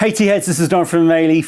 Hey tea heads, this is Don from Maley.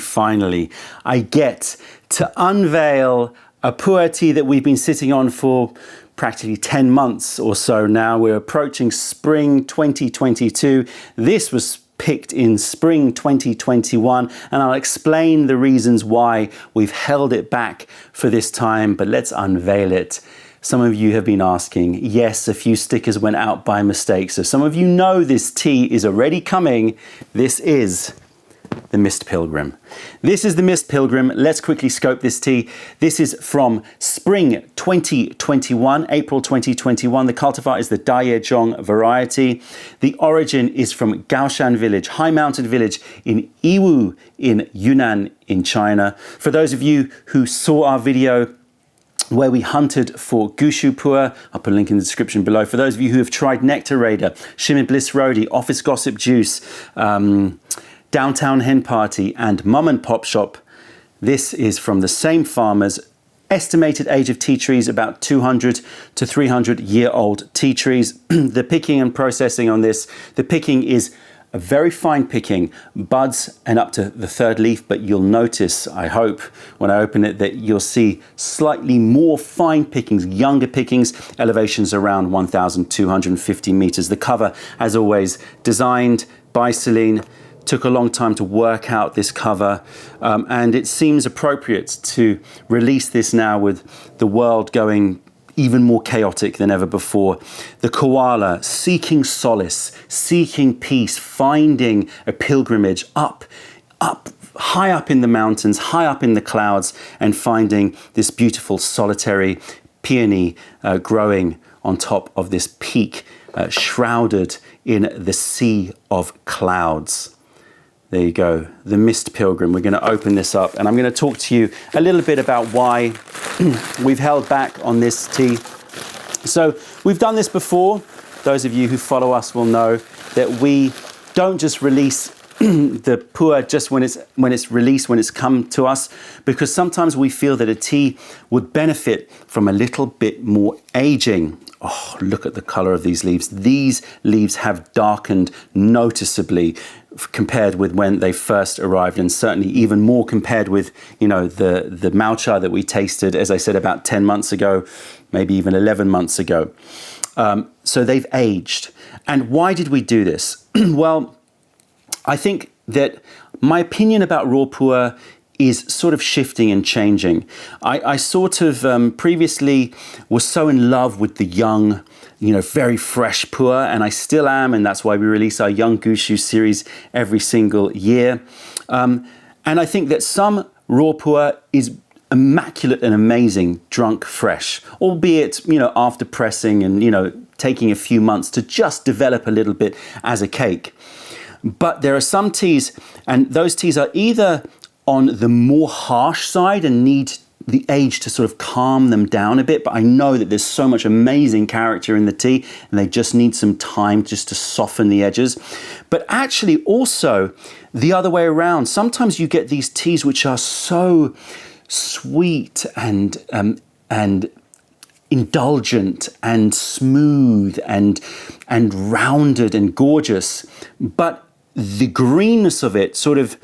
Finally, I get to unveil a PuErh tea that we've been sitting on for practically 10 months or so now. We're approaching spring 2022. This was picked in spring 2021, and I'll explain the reasons why we've held it back for this time, but let's unveil it. Some of you have been asking. Yes, a few stickers went out by mistake. So some of you know this tea is already coming. This is the Mist Pilgrim. This is the Mist Pilgrim. Let's quickly scope this tea. This is from spring 2021, April 2021. The cultivar is the Daiyezhong variety. The origin is from Gao Shan village, high mountain village in Yiwu in Yunnan in China. For those of you who saw our video where we hunted for Gushu PuErh, I'll put a link in the description below. For those of you who have tried Nectar Raider, Shimmer Bliss Rhodey, Office Gossip Juice, Downtown Hen Party and Mum and Pop Shop, this is from the same farmers. Estimated age of tea trees about 200 to 300 year old tea trees. The picking and processing on this, the picking is a very fine picking, buds and up to the third leaf, but you'll notice, I hope, when I open it, that you'll see slightly more fine pickings, younger pickings, elevations around 1,250 meters. The cover, as always, designed by Celine. Took a long time to work out this cover, and it seems appropriate to release this now with the world going even more chaotic than ever before. The koala seeking solace, seeking peace, finding a pilgrimage high up in the mountains, high up in the clouds, and finding this beautiful solitary peony growing on top of this peak, shrouded in the sea of clouds. There you go, the Mist Pilgrim. We're going to open this up and I'm going to talk to you a little bit about why we've held back on this tea. So we've done this before. Those of you who follow us will know that we don't just release the PuErh just when it's released, when it's come to us, because sometimes we feel that a tea would benefit from a little bit more aging. Oh, look at the color of these leaves. These leaves have darkened noticeably compared with when they first arrived, and certainly even more compared with, you know, the Mao that we tasted, as I said, about 10 months ago, maybe even 11 months ago. So they've aged. And why did we do this? Well, I think that my opinion about raw PuErh is sort of shifting and changing. I sort of previously was so in love with the young, you know, very fresh PuErh, and I still am, and that's why we release our Young Gushu series every single year. And I think that some raw PuErh is immaculate and amazing drunk fresh, albeit, you know, after pressing and, you know, taking a few months to just develop a little bit as a cake. But there are some teas, and those teas are either on the more harsh side and need the age to sort of calm them down a bit, but I know that there's so much amazing character in the tea and they just need some time just to soften the edges. But actually also the other way around, sometimes you get these teas which are so sweet and indulgent and smooth and rounded and gorgeous, but the greenness of it sort of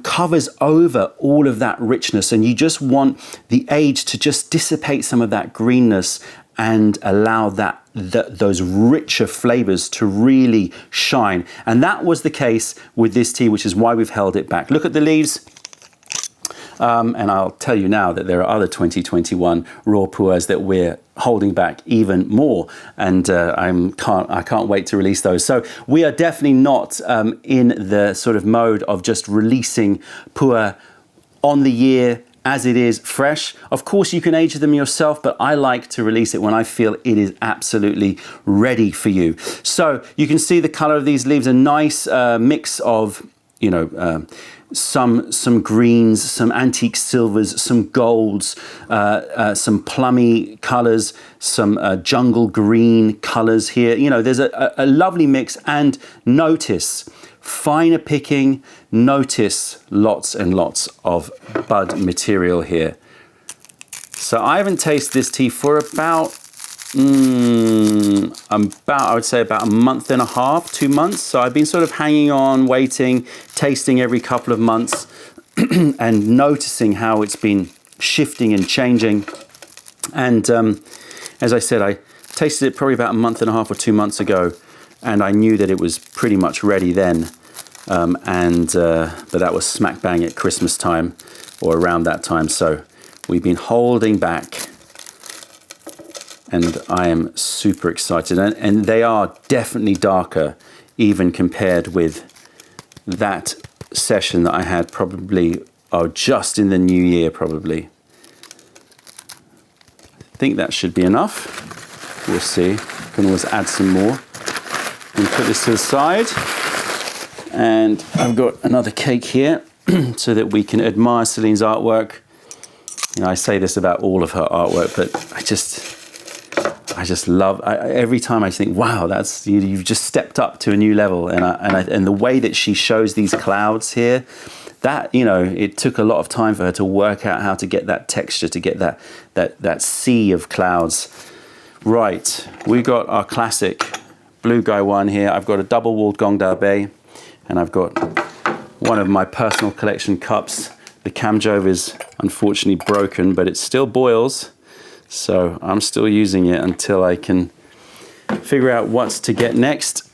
covers over all of that richness, and you just want the age to just dissipate some of that greenness and allow those richer flavors to really shine. And that was the case with this tea, which is why we've held it back. Look at the leaves. And I'll tell you now that there are other 2021 raw PuErhs that we're holding back even more, and I can't wait to release those. So we are definitely not in the sort of mode of just releasing PuErh on the year as it is fresh. Of course, you can age them yourself, but I like to release it when I feel it is absolutely ready for you. So you can see the color of these leaves, a nice mix of, you know, some greens, some antique silvers, some golds, some plummy colors, some jungle green colors here. You know, there's a lovely mix, and notice finer picking, notice lots and lots of bud material here. So I haven't tasted this tea for about I would say about a month and a half, 2 months. So I've been sort of hanging on, waiting, tasting every couple of months and noticing how it's been shifting and changing. And as I said, I tasted it probably about a month and a half or 2 months ago, and I knew that it was pretty much ready then. But that was smack bang at Christmas time or around that time. So we've been holding back, and I am super excited. And they are definitely darker, even compared with that session that I had probably, just in the new year probably. I think that should be enough. We'll see. Can always add some more. And put this to the side. And I've got another cake here so that we can admire Celine's artwork. You know, I say this about all of her artwork, but I just love. Every time I think, wow, that's you've just stepped up to a new level. And the way that she shows these clouds here, that, you know, it took a lot of time for her to work out how to get that texture, to get that sea of clouds. Right, we got our classic blue guy one here. I've got a double-walled Gongda Bay. And I've got one of my personal collection cups. The Kamjove is unfortunately broken, but it still boils. So I'm still using it until I can figure out what's to get next.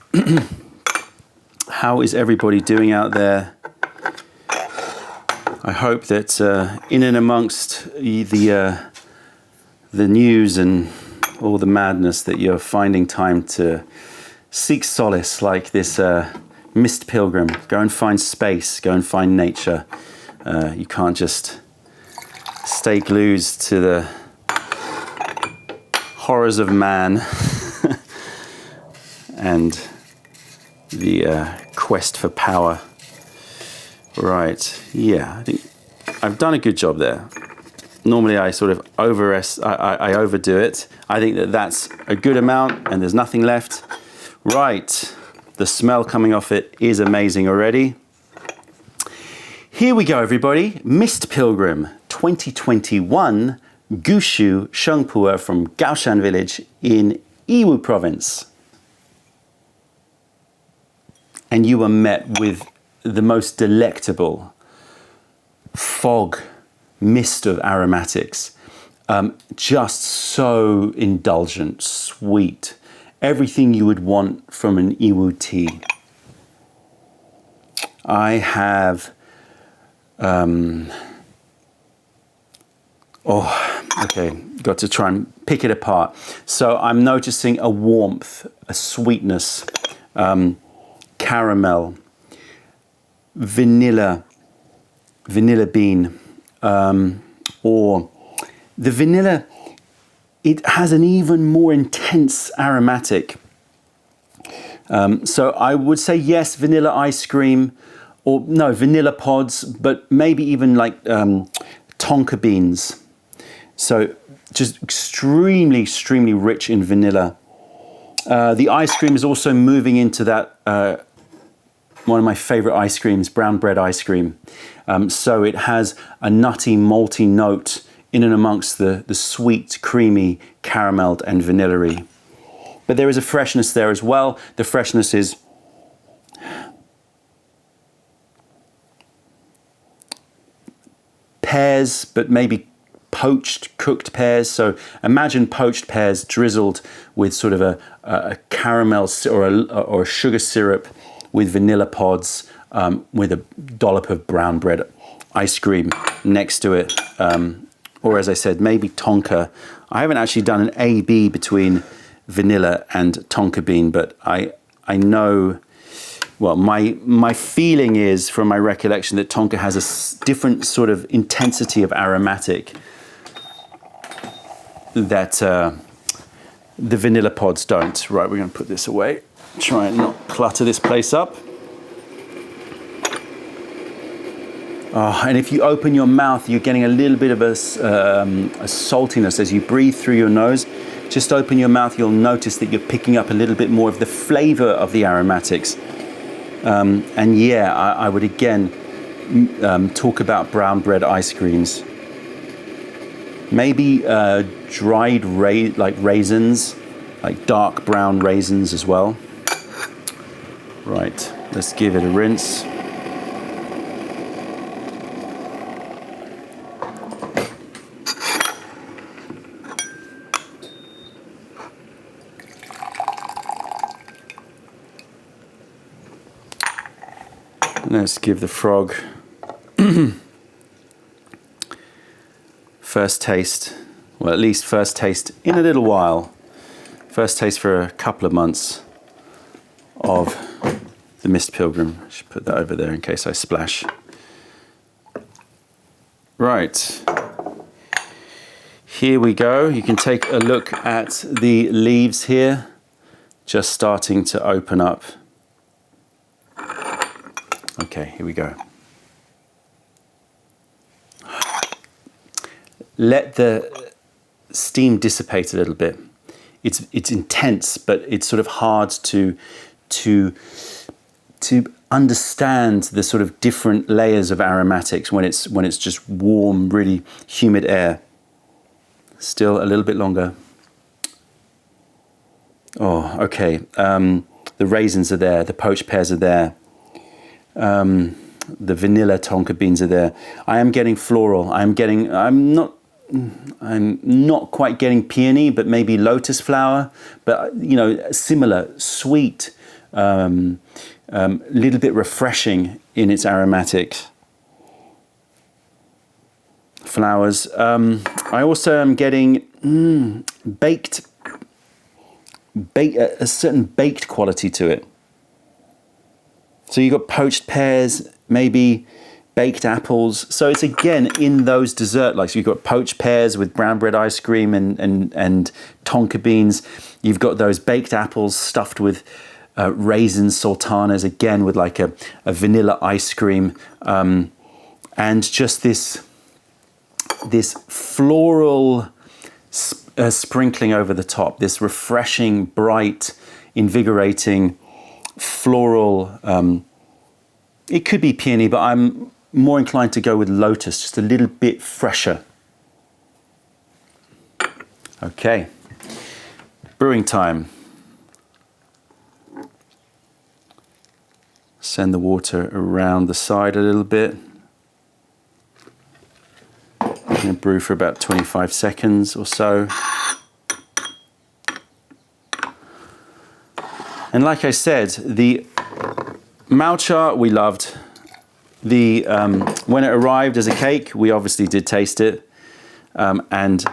How is everybody doing out there? I hope that in and amongst the news and all the madness that you're finding time to seek solace like this mist pilgrim. Go and find space, go and find nature. You can't just stay glued to the horrors of man and the quest for power. Right, yeah, I think I've done a good job there. Normally I sort of I overdo it. I think that that's a good amount and there's nothing left. Right. The smell coming off it is amazing already. Here we go, everybody. Mist Pilgrim 2021 Gushu Sheng PuErh from Gao Shan village in Yiwu province. And you were met with the most delectable fog mist of aromatics. Just so indulgent, sweet. Everything you would want from an Yiwu tea. I have, got to try and pick it apart. So I'm noticing a warmth, a sweetness, caramel, vanilla bean, or the vanilla. It has an even more intense aromatic. So I would say yes, vanilla ice cream, or no, vanilla pods, but maybe even like tonka beans. So just extremely, extremely rich in vanilla. The ice cream is also moving into that, one of my favorite ice creams, brown bread ice cream. So it has a nutty, malty note in and amongst the sweet, creamy, carameled and vanilla-y. But there is a freshness there as well. The freshness is pears, but maybe poached, cooked pears. So imagine poached pears drizzled with sort of a caramel or a sugar syrup with vanilla pods, with a dollop of brown bread ice cream next to it. Or as I said, maybe tonka. I haven't actually done an A-B between vanilla and tonka bean, but I know, well, my feeling is from my recollection that tonka has a different sort of intensity of aromatic that the vanilla pods don't. Right, we're going to put this away. Try and not clutter this place up. Oh, and if you open your mouth, you're getting a little bit of a saltiness as you breathe through your nose. Just open your mouth, you'll notice that you're picking up a little bit more of the flavor of the aromatics. And yeah, I would again talk about brown bread ice creams. Maybe dried raisins, like dark brown raisins as well. Right, let's give it a rinse. Let's give the frog first taste, well, at least first taste in a little while. First taste for a couple of months of the Mist Pilgrim. I should put that over there in case I splash. Right. Here we go. You can take a look at the leaves here, just starting to open up. Okay, here we go. Let the steam dissipate a little bit. It's intense, but it's sort of hard to understand the sort of different layers of aromatics when it's just warm, really humid air. Still a little bit longer. Oh, okay. The raisins are there. The poached pears are there. The vanilla tonka beans are there. I am getting floral. I'm not quite getting peony, but maybe lotus flower. But you know, similar, sweet, little bit refreshing in its aromatics. Flowers. I also am getting a certain baked quality to it. So you've got poached pears, maybe baked apples. So it's again in those dessert-like. So you've got poached pears with brown bread ice cream and tonka beans. You've got those baked apples stuffed with raisins, sultanas, again with like a vanilla ice cream. And just this floral sprinkling over the top, this refreshing, bright, invigorating, floral, it could be peony, but I'm more inclined to go with lotus, just a little bit fresher. Okay, brewing time. Send the water around the side a little bit. I'm going to brew for about 25 seconds or so. And like I said, the Malcha we loved. The when it arrived as a cake, we obviously did taste it, and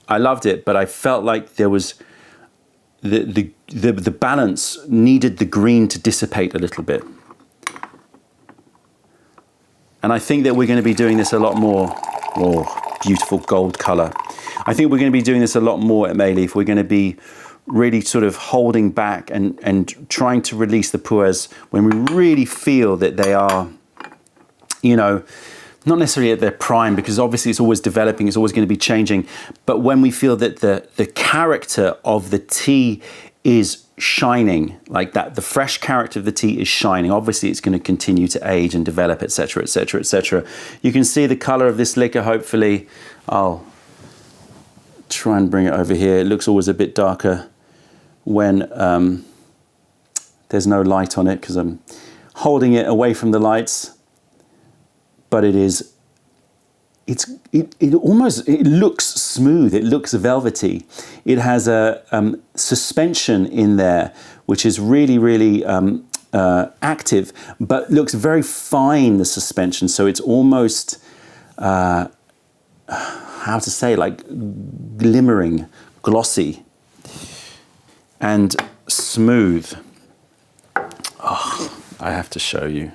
I loved it. But I felt like there was the balance needed the green to dissipate a little bit. And I think that we're going to be doing this a lot more. Oh, beautiful gold color. I think we're going to be doing this a lot more at Mayleaf. We're going to be really sort of holding back and trying to release the PuErhs when we really feel that they are, you know, not necessarily at their prime, because obviously it's always developing, it's always going to be changing, but when we feel that the character of the tea is shining, like that, the fresh character of the tea is shining. Obviously it's going to continue to age and develop, etc., etc., etc. You can see the color of this liquor. Hopefully I'll try and bring it over here. It looks always a bit darker when there's no light on it, because I'm holding it away from the lights. But it looks smooth. It looks velvety. It has a suspension in there, which is really, really active, but looks very fine, the suspension. So it's almost, how to say, like glimmering, glossy, and smooth. Oh, I have to show you.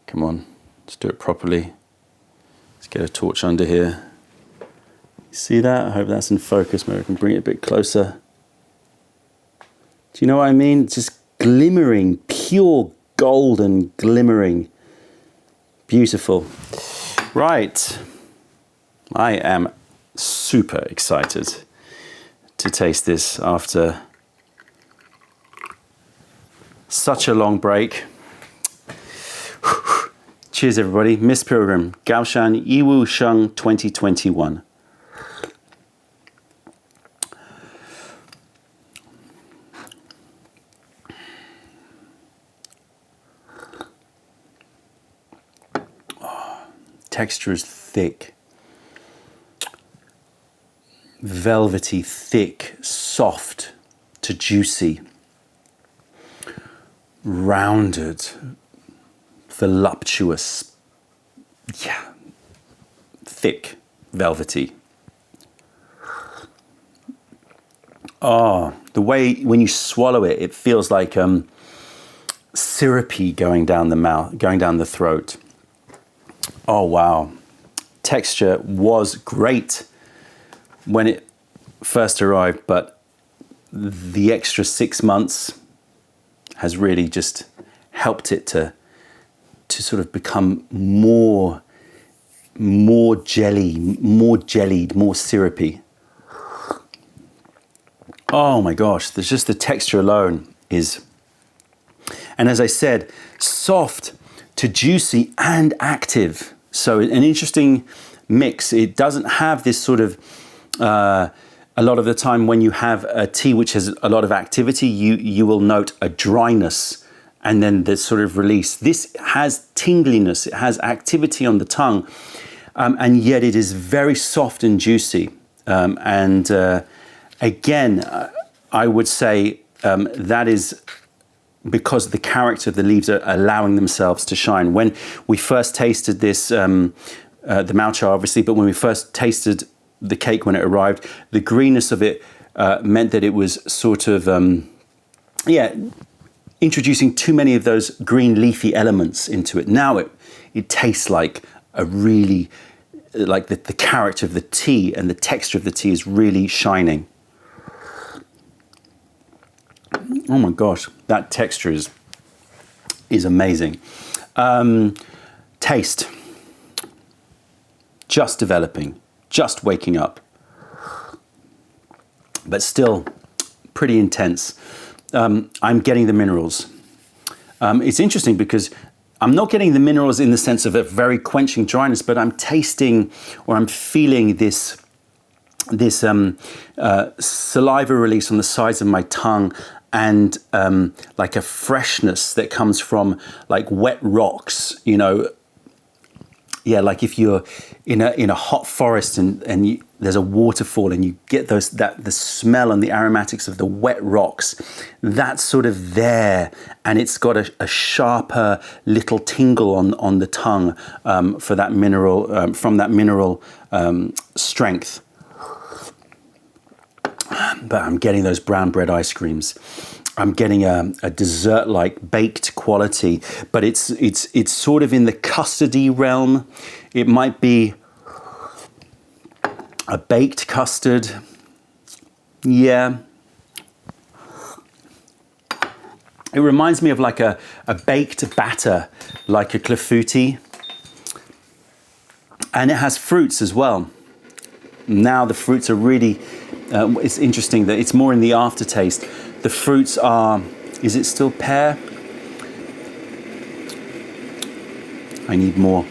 Come on, let's do it properly. Let's get a torch under here. See that? I hope that's in focus. Maybe I can bring it a bit closer. Do you know what I mean? Just glimmering, pure golden glimmering. Beautiful. Right. I am super excited to taste this after such a long break. Cheers, everybody. Mist Pilgrim, Gao Shan, Yiwu Sheng 2021. Texture is thick. Velvety, thick, soft to juicy. Rounded, voluptuous. Yeah. Thick, velvety. Oh, the way when you swallow it, it feels like syrupy going down the mouth, going down the throat. Oh, wow. Texture was great when it first arrived, but the extra 6 months has really just helped it to sort of become more jellied, more syrupy. Oh my gosh, there's just the texture alone is, and as I said, soft to juicy and active. So an interesting mix. It doesn't have this sort of, a lot of the time when you have a tea which has a lot of activity, you will note a dryness and then the sort of release. This has tingliness, it has activity on the tongue, and yet it is very soft and juicy. Again, I would say that is because the character of the leaves are allowing themselves to shine. When we first tasted this, the Malcha obviously, but when we first tasted the cake when it arrived, the greenness of it meant that it was sort of, introducing too many of those green leafy elements into it. Now it tastes like a really, like the character of the tea and the texture of the tea is really shining. Oh my gosh, that texture is amazing. Taste, just developing, just waking up, but still pretty intense. I'm getting the minerals. It's interesting because I'm not getting the minerals in the sense of a very quenching dryness, but I'm tasting or I'm feeling this saliva release on the sides of my tongue, and like a freshness that comes from like wet rocks, you know. Yeah, like if you're in a hot forest and there's a waterfall and you get the smell and the aromatics of the wet rocks, that's sort of there, and it's got a sharper little tingle on the tongue for that mineral, from that mineral strength. But I'm getting those brown bread ice creams. I'm getting a dessert-like baked quality, but it's sort of in the custardy realm. It might be a baked custard. Yeah. It reminds me of like a baked batter, like a clafouti. And it has fruits as well. Now the fruits are really, it's interesting that it's more in the aftertaste. The fruits are, is it still pear? I need more.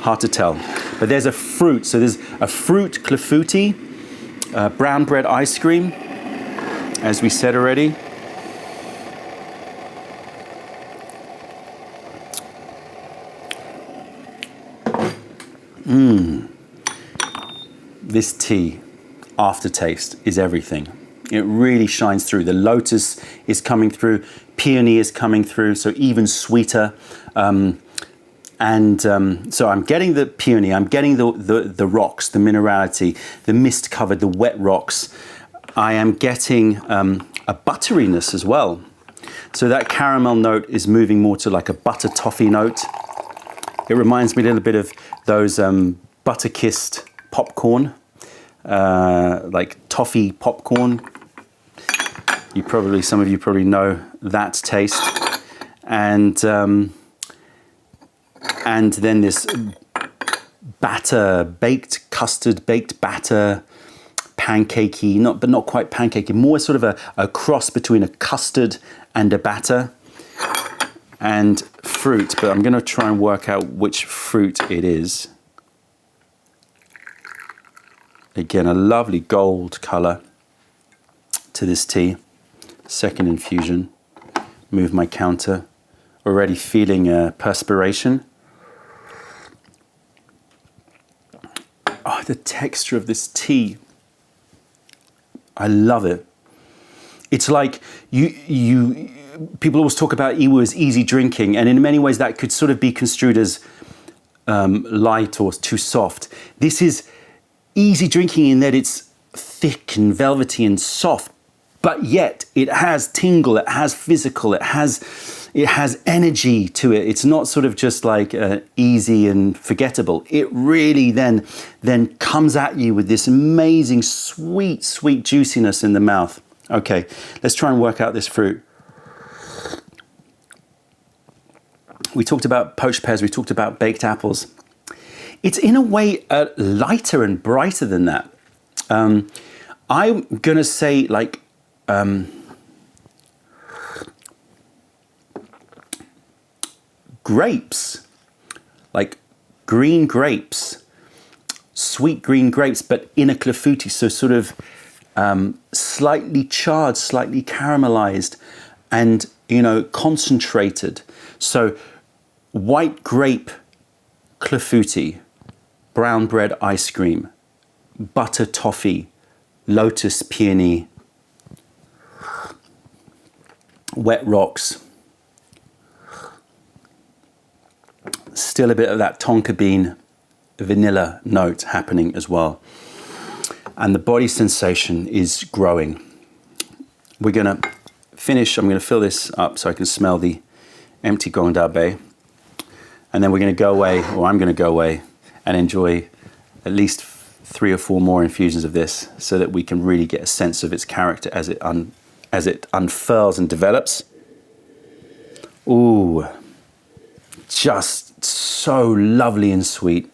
Hard to tell. But there's a fruit. So there's a fruit clafouti, brown bread ice cream, as we said already. This tea, aftertaste, is everything. It really shines through. The lotus is coming through, peony is coming through, so even sweeter. So I'm getting the peony, I'm getting the rocks, the minerality, the mist covered, the wet rocks. I am getting a butteriness as well. So that caramel note is moving more to like a butter toffee note. It reminds me a little bit of those butter-kissed popcorn, like toffee popcorn. Some of you probably know that taste. And then this batter, baked custard, baked batter, pancakey, but not quite pancakey, more sort of a cross between a custard and a batter. And fruit, but I'm going to try and work out which fruit it is. Again, a lovely gold color to this tea. Second infusion. Move my counter. Already feeling perspiration. the texture of this tea. I love it. It's like people always talk about Yiwu as easy drinking, and in many ways that could sort of be construed as light or too soft. This is easy drinking in that it's thick and velvety and soft, but yet it has tingle, it has physical, it has energy to it. It's not sort of just like easy and forgettable. It really then comes at you with this amazing sweet, sweet juiciness in the mouth. Okay, let's try and work out this fruit. We talked about poached pears, we talked about baked apples. It's in a way lighter and brighter than that. I'm gonna say like, grapes, like green grapes, sweet green grapes, but in a clafouti, so sort of slightly charred, slightly caramelized, and concentrated. So white grape clafouti, brown bread ice cream, butter toffee, lotus peony, wet rocks. Still a bit of that tonka bean vanilla note happening as well. And the body sensation is growing. We're gonna finish, I'm gonna fill this up so I can smell the empty Gong Da Bei. And then we're gonna go away, or I'm gonna go away and enjoy at least 3 or 4 more infusions of this so that we can really get a sense of its character as it unfurls and develops. Ooh, just so lovely and sweet.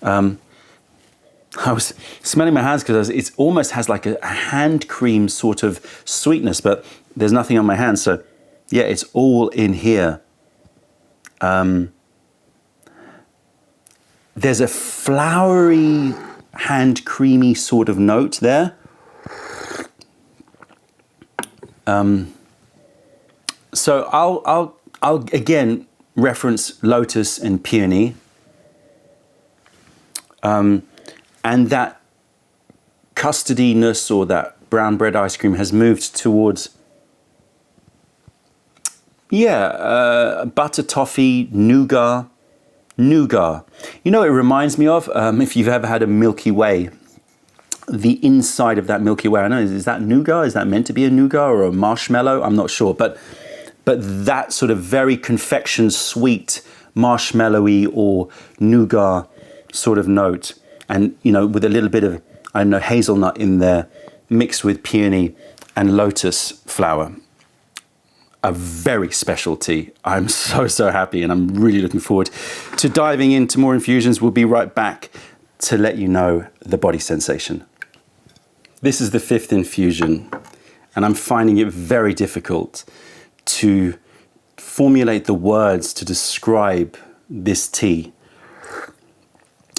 I was smelling my hands because it almost has like a hand cream sort of sweetness, but there's nothing on my hands. So yeah, it's all in here. There's a flowery, hand creamy sort of note there. So I'll again reference lotus and peony. And that custardiness or that brown bread ice cream has moved towards, butter toffee, nougat. It reminds me of, if you've ever had a Milky Way, the inside of that Milky Way, I don't know, is that nougat? Is that meant to be a nougat or a marshmallow? I'm not sure, but that sort of very confection sweet, marshmallowy or nougat sort of note. And, with a little bit of, hazelnut in there, mixed with peony and lotus flower. A very special tea. I'm so happy, and I'm really looking forward to diving into more infusions. We'll be right back to let you know the body sensation. This is the 5th infusion, and I'm finding it very difficult to formulate the words to describe this tea,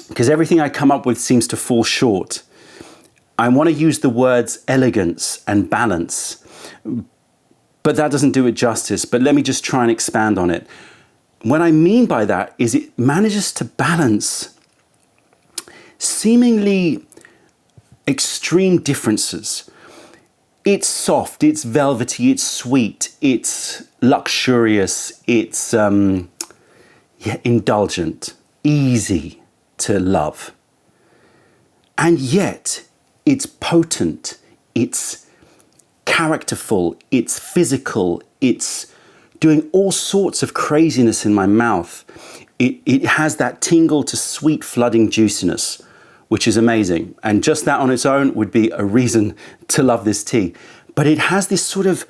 because everything I come up with seems to fall short. I want to use the words elegance and balance, but that doesn't do it justice. But let me just try and expand on it. What I mean by that is it manages to balance seemingly extreme differences. It's soft, it's velvety, it's sweet, it's luxurious, it's indulgent, easy to love. And yet it's potent, it's characterful, it's physical, it's doing all sorts of craziness in my mouth. It has that tingle to sweet flooding juiciness, which is amazing. And just that on its own would be a reason to love this tea. But it has this sort of,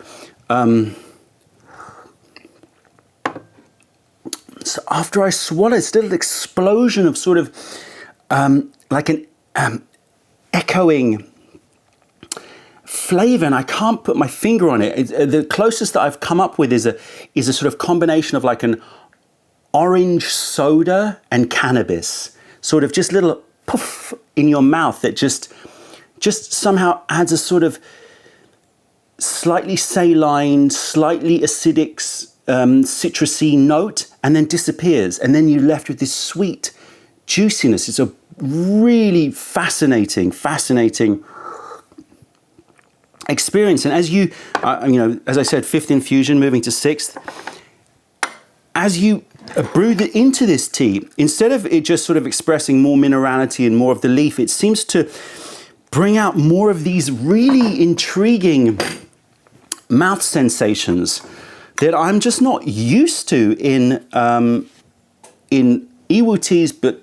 so after I swallow, it's a little explosion of sort of like an echoing flavor, and I can't put my finger on it. The closest that I've come up with is a sort of combination of like an orange soda and cannabis, sort of just little poof in your mouth that just somehow adds a sort of slightly saline, slightly acidic, citrusy note, and then disappears, and then you're left with this sweet juiciness. It's a really fascinating experience. And as you know, as I said, 5th infusion, moving to 6th, as you brew into this tea, instead of it just sort of expressing more minerality and more of the leaf, it seems to bring out more of these really intriguing mouth sensations that I'm just not used to in Yiwu teas, but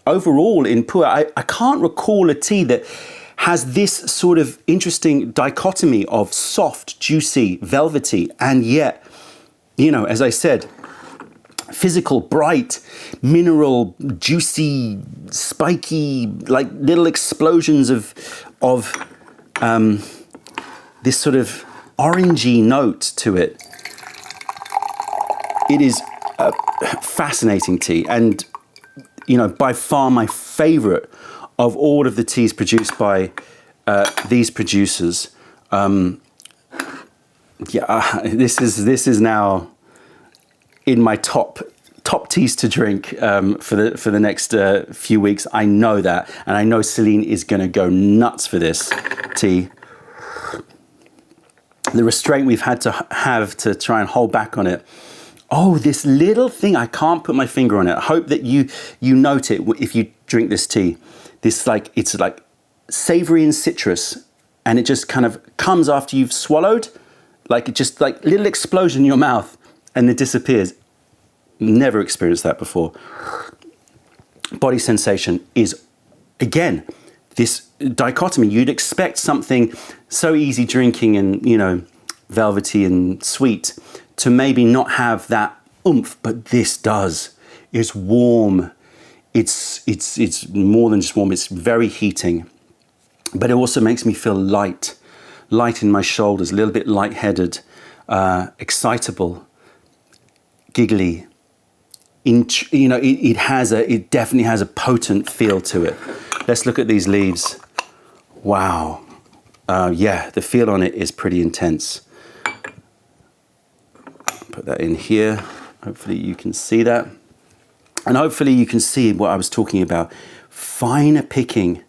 overall in PuErh. I can't recall a tea that has this sort of interesting dichotomy of soft, juicy, velvety, and yet, you know, as I said, physical, bright, mineral, juicy, spiky, like little explosions of this sort of orangey note to it. It is a fascinating tea, and you know, by far my favorite of all of the teas produced by these producers. This is now in my top teas to drink for the next few weeks. I know that, and I know Celine is going to go nuts for this tea. The restraint we've had to have to try and hold back on it. Oh, this little thing, I can't put my finger on it. I hope that you note it if you drink this tea. This it's like savory and citrus, and it just kind of comes after you've swallowed, like it just like little explosion in your mouth, and it disappears. Never experienced that before. Body sensation is, again, this dichotomy. You'd expect something so easy drinking and, you know, velvety and sweet to maybe not have that oomph, but this does. It's warm. It's more than just warm. It's very heating, but it also makes me feel light in my shoulders, a little bit lightheaded, excitable, giggly. You know, it definitely has a potent feel to it. Let's look at these leaves. Wow. Yeah, the feel on it is pretty intense. Put that in here. Hopefully you can see that. And hopefully you can see what I was talking about. Finer picking.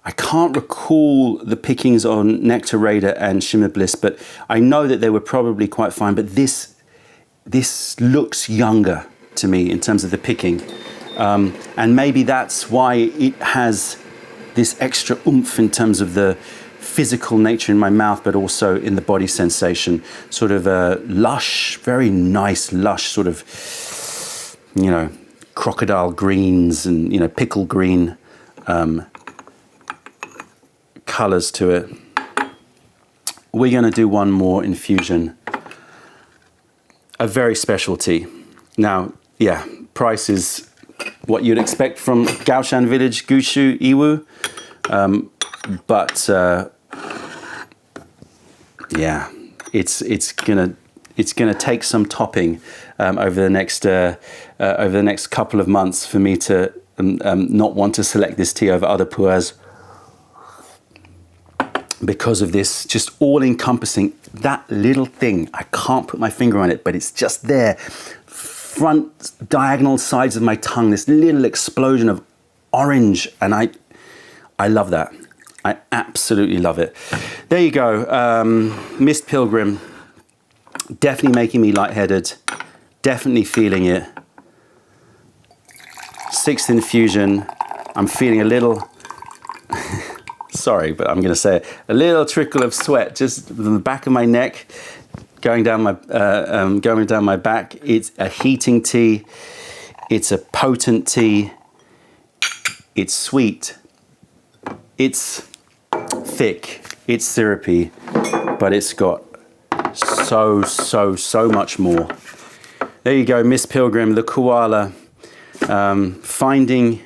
I can't recall the pickings on Nectar Raider and Shimmer Bliss, but I know that they were probably quite fine. But this looks younger to me in terms of the picking. And maybe that's why it has this extra oomph in terms of the physical nature in my mouth, but also in the body sensation. Sort of a lush, very nice, lush sort of, you know, crocodile greens and, you know, pickle green colors to it. We're going to do one more infusion. A very special tea. Now, yeah, price is what you'd expect from Gao Shan Village, Gushu, Yiwu. But yeah, it's gonna take some topping over the next couple of months for me to not want to select this tea over other PuErhs because of this just all-encompassing, that little thing. I can't put my finger on it, but it's just there. Front diagonal sides of my tongue, this little explosion of orange, and I love that. I absolutely love it. There you go. Mist Pilgrim, definitely making me lightheaded, definitely feeling it. 6th infusion, I'm feeling a little, sorry, but I'm gonna say it, a little trickle of sweat just from the back of my neck, going down my back. It's a heating tea. It's a potent tea. It's sweet. It's thick. It's syrupy, but it's got so much more. There you go, Miss Pilgrim, the koala, finding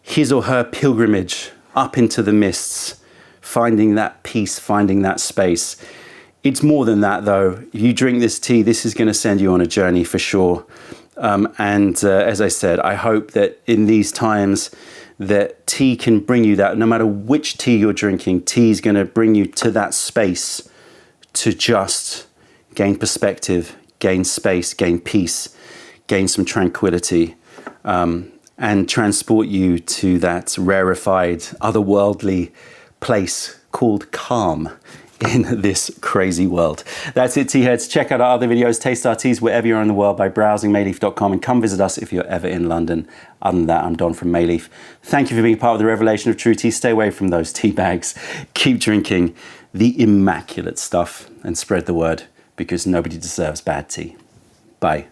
his or her pilgrimage up into the mists, finding that peace, finding that space. It's more than that, though. You drink this tea, this is going to send you on a journey for sure. As I said, I hope that in these times that tea can bring you that. No matter which tea you're drinking, tea is going to bring you to that space to just gain perspective, gain space, gain peace, gain some tranquility. and transport you to that rarefied, otherworldly place called calm in this crazy world. That's it, tea heads. Check out our other videos, taste our teas wherever you're in the world by browsing mayleaf.com, and come visit us if you're ever in London. Other than that, I'm Don from Mayleaf. Thank you for being part of the revelation of true tea. Stay away from those tea bags. Keep drinking the immaculate stuff and spread the word, because nobody deserves bad tea. Bye.